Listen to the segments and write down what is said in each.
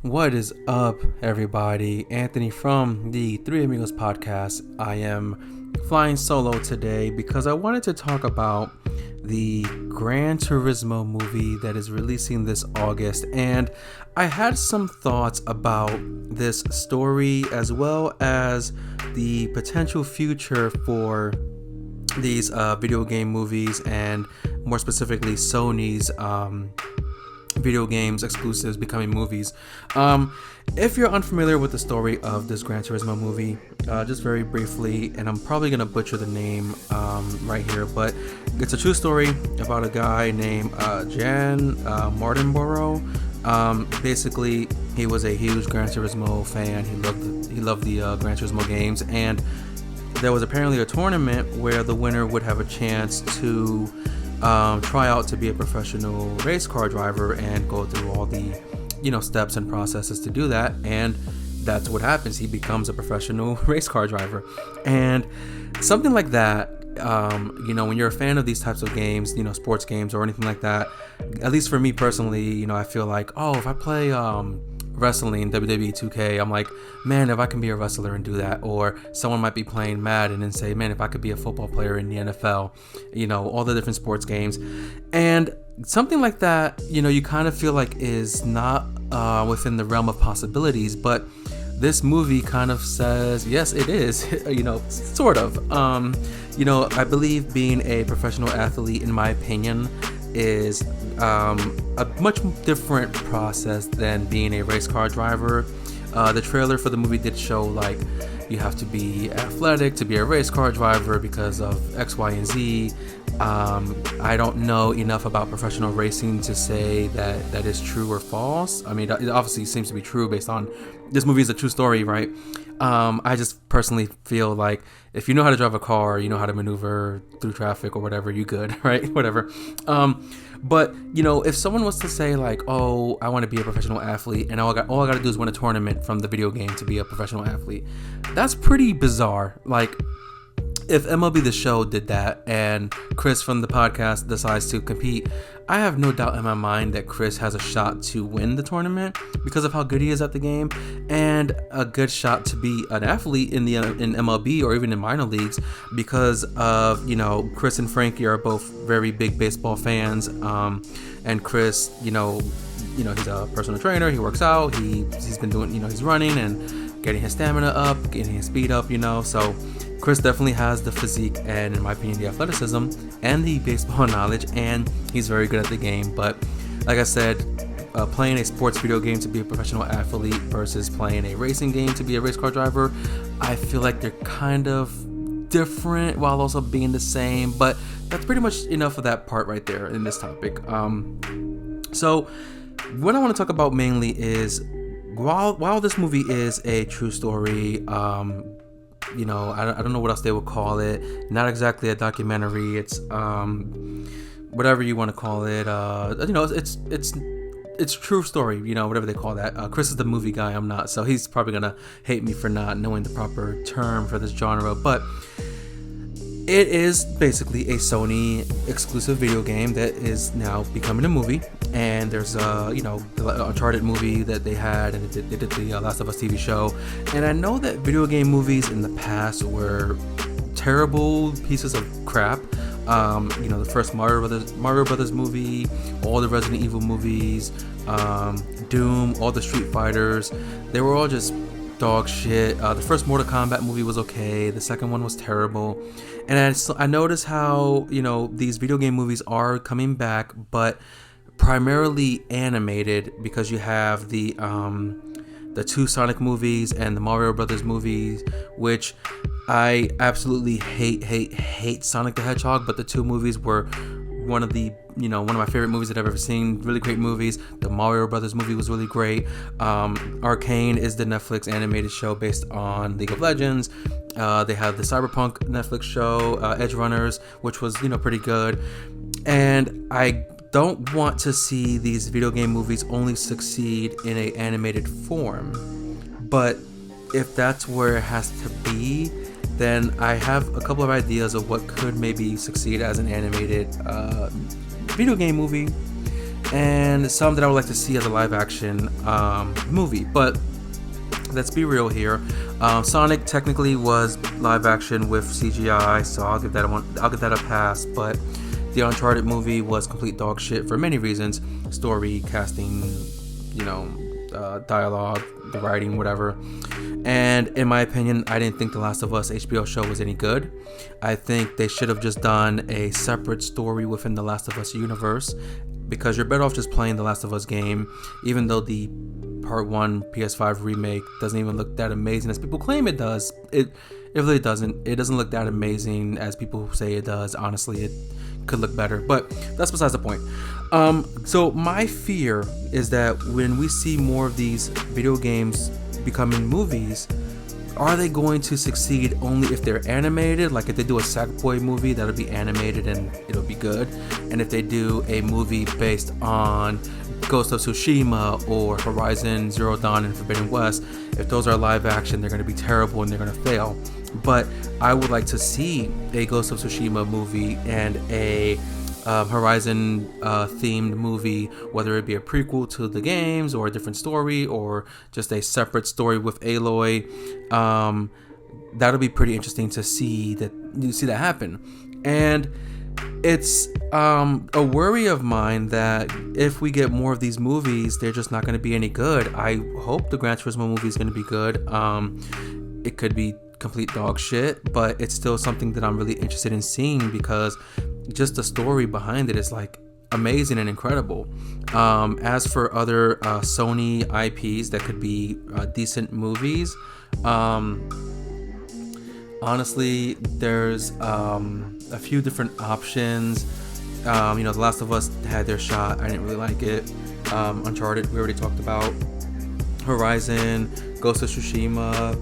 What is up, everybody? Anthony from the Three Amigos podcast. I am flying solo today because I wanted to talk about the Gran Turismo movie that is releasing this August, and I had some thoughts about this story as well as the potential future for these video game movies, and more specifically Sony's video games exclusives becoming movies. If you're unfamiliar with the story of this Gran Turismo movie, just very briefly, and I'm probably gonna butcher the name right here, but it's a true story about a guy named Jan Martinborough. Basically, he was a huge Gran Turismo fan. He loved the Gran Turismo games, and there was apparently a tournament where the winner would have a chance to try out to be a professional race car driver and go through all the steps and processes to do that. And that's what happens. He becomes a professional race car driver. And something like that, when you're a fan of these types of games, sports games or anything like that, at least for me personally, I feel like, if I play wrestling, WWE 2K, I'm like, man, if I can be a wrestler and do that. Or someone might be playing Madden and say, man, if I could be a football player in the NFL, all the different sports games. And something like that, you kind of feel like is not within the realm of possibilities, but this movie kind of says, yes, it is, sort of. I believe being a professional athlete, in my opinion, is a much different process than being a race car driver. The trailer for the movie did show like you have to be athletic to be a race car driver because of X, Y, and Z. I don't know enough about professional racing to say that is true or false. I mean, it obviously seems to be true based on this movie is a true story, right? I just personally feel like if you know how to drive a car, you know how to maneuver through traffic or whatever, you good, right? Whatever. But if someone was to say like, oh, I want to be a professional athlete and all I got to do is win a tournament from the video game to be a professional athlete, that's pretty bizarre. Like, if MLB The Show did that and Chris from the podcast decides to compete, I have no doubt in my mind that Chris has a shot to win the tournament because of how good he is at the game, and a good shot to be an athlete in MLB or even in minor leagues because of, Chris and Frankie are both very big baseball fans, and Chris, he's a personal trainer, he works out, he's been doing, he's running and getting his stamina up, getting his speed up, so Chris definitely has the physique and, in my opinion, the athleticism and the baseball knowledge, and he's very good at the game. But like I said, playing a sports video game to be a professional athlete versus playing a racing game to be a race car driver, I feel like they're kind of different while also being the same. But that's pretty much enough of that part right there in this topic. So what I want to talk about mainly is while this movie is a true story, I don't know what else they would call it. Not exactly a documentary. It's whatever you want to call it. It's true story. Whatever they call that. Chris is the movie guy. I'm not, so he's probably gonna hate me for not knowing the proper term for this genre. But it is basically a Sony exclusive video game that is now becoming a movie. And there's the Uncharted movie that they had, and they did the Last of Us TV show. And I know that video game movies in the past were terrible pieces of crap. The first Mario Brothers movie, all the Resident Evil movies, Doom, all the Street Fighters, they were all just dog shit. The first Mortal Kombat movie was okay. The second one was terrible. And I noticed how these video game movies are coming back, but primarily animated, because you have the two Sonic movies and the Mario Brothers movies, which I absolutely hate Sonic the Hedgehog, but the two movies were one of my favorite movies that I've ever seen. Really great movies. The Mario Brothers movie was really great. Arcane is the Netflix animated show based on League of Legends. They have the Cyberpunk Netflix show, Edge Runners, which was pretty good. And I don't want to see these video game movies only succeed in a animated form, but if that's where it has to be, then I have a couple of ideas of what could maybe succeed as an animated video game movie. and some that I would like to see as a live action movie. But let's be real here. Sonic technically was live action with CGI, so I'll give that a pass. But the Uncharted movie was complete dog shit for many reasons: story, casting, dialogue, the writing, whatever. And in my opinion, I didn't think the Last of Us HBO show was any good. I think they should have just done a separate story within the Last of Us universe, because you're better off just playing the Last of Us game, even though the Part 1 PS5 remake doesn't even look that amazing as people claim it does. It really doesn't. It doesn't look that amazing as people say it does. Honestly, it could look better, but that's besides the point. So my fear is that when we see more of these video games becoming movies, are they going to succeed only if they're animated? Like if they do a Sackboy movie, that'll be animated and it'll be good. And if they do a movie based on Ghost of Tsushima or Horizon Zero Dawn and Forbidden West, if those are live action, they're going to be terrible and they're going to fail. But I would like to see a Ghost of Tsushima movie and a Horizon themed movie, whether it be a prequel to the games or a different story or just a separate story with Aloy. That'll be pretty interesting to see that happen. And it's a worry of mine that if we get more of these movies, they're just not going to be any good. I hope the Gran Turismo movie is going to be good. It could be complete dog shit, but it's still something that I'm really interested in seeing, because just the story behind it is like amazing and incredible. As for other Sony IPs that could be decent movies, honestly, there's a few different options. The Last of Us had their shot. I didn't really like it. Uncharted, we already talked about. Horizon, Ghost of Tsushima.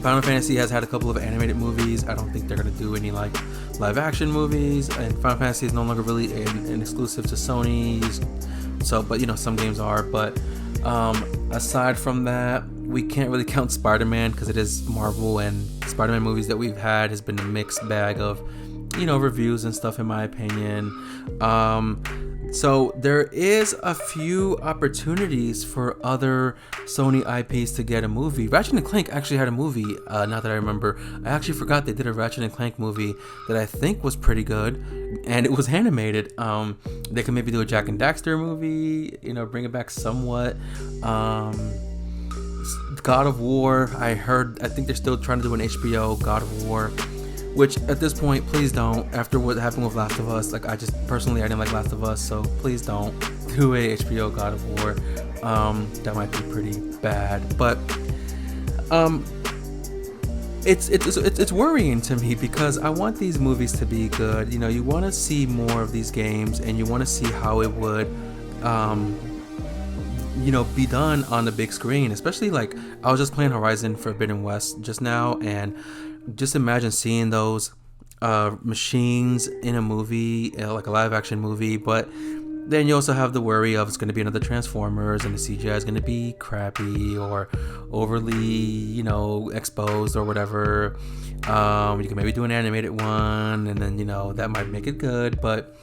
Final Fantasy has had a couple of animated movies. I don't think they're going to do any like live action movies, and Final Fantasy is no longer really an exclusive to Sony. So, but some games are. But aside from that, we can't really count Spider-Man because it is Marvel, and Spider-Man movies that we've had has been a mixed bag of reviews and stuff, in my opinion. So there is a few opportunities for other Sony IPs to get a movie. Ratchet & Clank actually had a movie, now that I remember. I actually forgot they did a Ratchet & Clank movie that I think was pretty good, and it was animated. They could maybe do a Jak and Daxter movie, bring it back somewhat. God of War, I think they're still trying to do an HBO God of War, which at this point, please don't. After what happened with Last of Us, like I didn't like Last of Us, so please don't do a HBO God of War. That might be pretty bad, but it's worrying to me, because I want these movies to be good. You want to see more of these games, and you want to see how it would be done on the big screen. Especially, like, I was just playing Horizon Forbidden West just now, and just imagine seeing those machines in a movie, like a live action movie. But then you also have the worry of it's going to be another Transformers, and the CGI is going to be crappy or overly, exposed or whatever. You can maybe do an animated one, and then that might make it good. But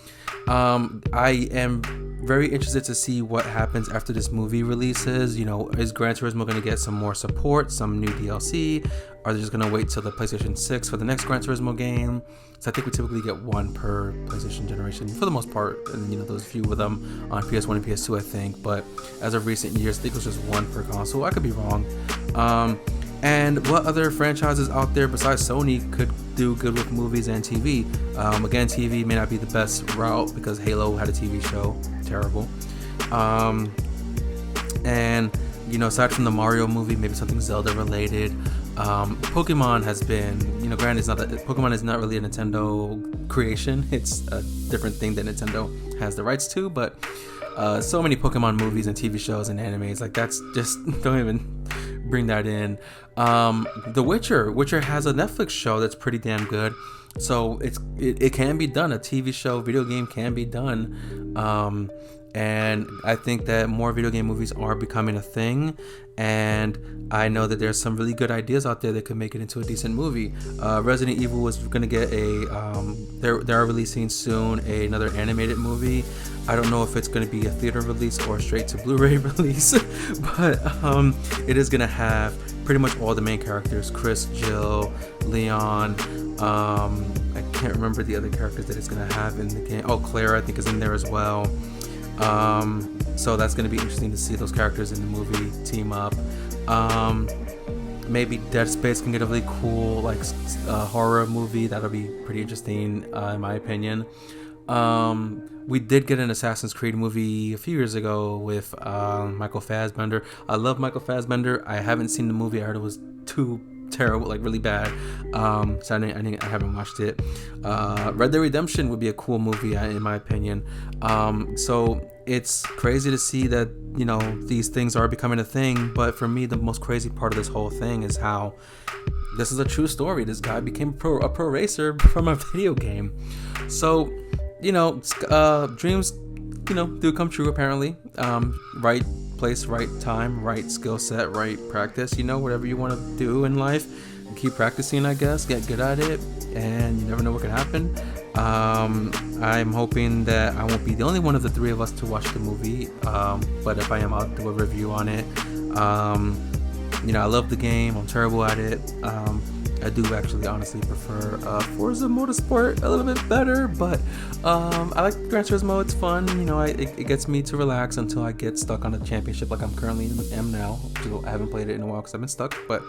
I am very interested to see what happens after this movie releases. Is Gran Turismo going to get some more support, some new DLC? Are they just going to wait till the PlayStation 6 for the next Gran Turismo game? So I think we typically get one per PlayStation generation for the most part, and those few of them on PS1 and PS2, I think. But as of recent years, I think it was just one per console. I could be wrong. And what other franchises out there besides Sony could do good with movies and TV? Again, TV may not be the best route, because Halo had a TV show. Terrible. And aside from the Mario movie, maybe something Zelda related. Pokemon has been, granted, Pokemon is not really a Nintendo creation. It's a different thing that Nintendo has the rights to, but so many Pokemon movies and TV shows and animes, like that's just, don't even bring that in. The Witcher has a Netflix show that's pretty damn good. So it can be done. A TV show, video game can be done. and I think that more video game movies are becoming a thing, and I know that there's some really good ideas out there that could make it into a decent movie. Resident Evil was going to get they're releasing soon another animated movie. I don't know if it's going to be a theater release or straight to Blu-ray release, but it is going to have pretty much all the main characters: Chris, Jill, Leon. I can't remember the other characters that it's going to have in the game. Oh, Claire, I think, is in there as well. So that's going to be interesting to see those characters in the movie team up. Maybe Dead Space can get a really cool horror movie. That'll be pretty interesting, in my opinion. We did get an Assassin's Creed movie a few years ago with Michael Fassbender. I love Michael Fassbender. I haven't seen the movie. I heard it was too terrible, like really bad. So I haven't watched it. Red Dead Redemption would be a cool movie, in my opinion. So it's crazy to see that, you know, these things are becoming a thing. But for me, the most crazy part of this whole thing is how this is a true story. This guy became a pro racer from a video game. So, you know, dreams, you know, do come true apparently. Right place, right time, right skill set, right practice, you know, whatever you want to do in life, keep practicing, I guess, get good at it, and you never know what can happen. I'm hoping that I won't be the only one of the three of us to watch the movie, but if I am, I'll do a review on it. You know, I love the game. I'm terrible at it. I do actually honestly prefer Forza Motorsport a little bit better, but I like Gran Turismo. It's fun, you know. It gets me to relax until I get stuck on a championship like I'm currently am now. I haven't played it in a while because I've been stuck, but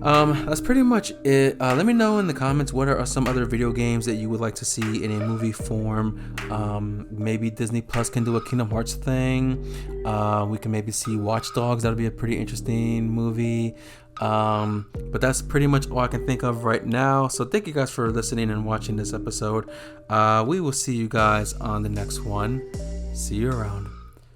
that's pretty much it. Let me know in the comments what are some other video games that you would like to see in a movie form. Maybe Disney Plus can do a Kingdom Hearts thing. We can maybe see Watch Dogs. That'll be a pretty interesting movie. But that's pretty much all I can think of right now. So thank you guys for listening and watching this episode. We will see you guys on the next one. See you around.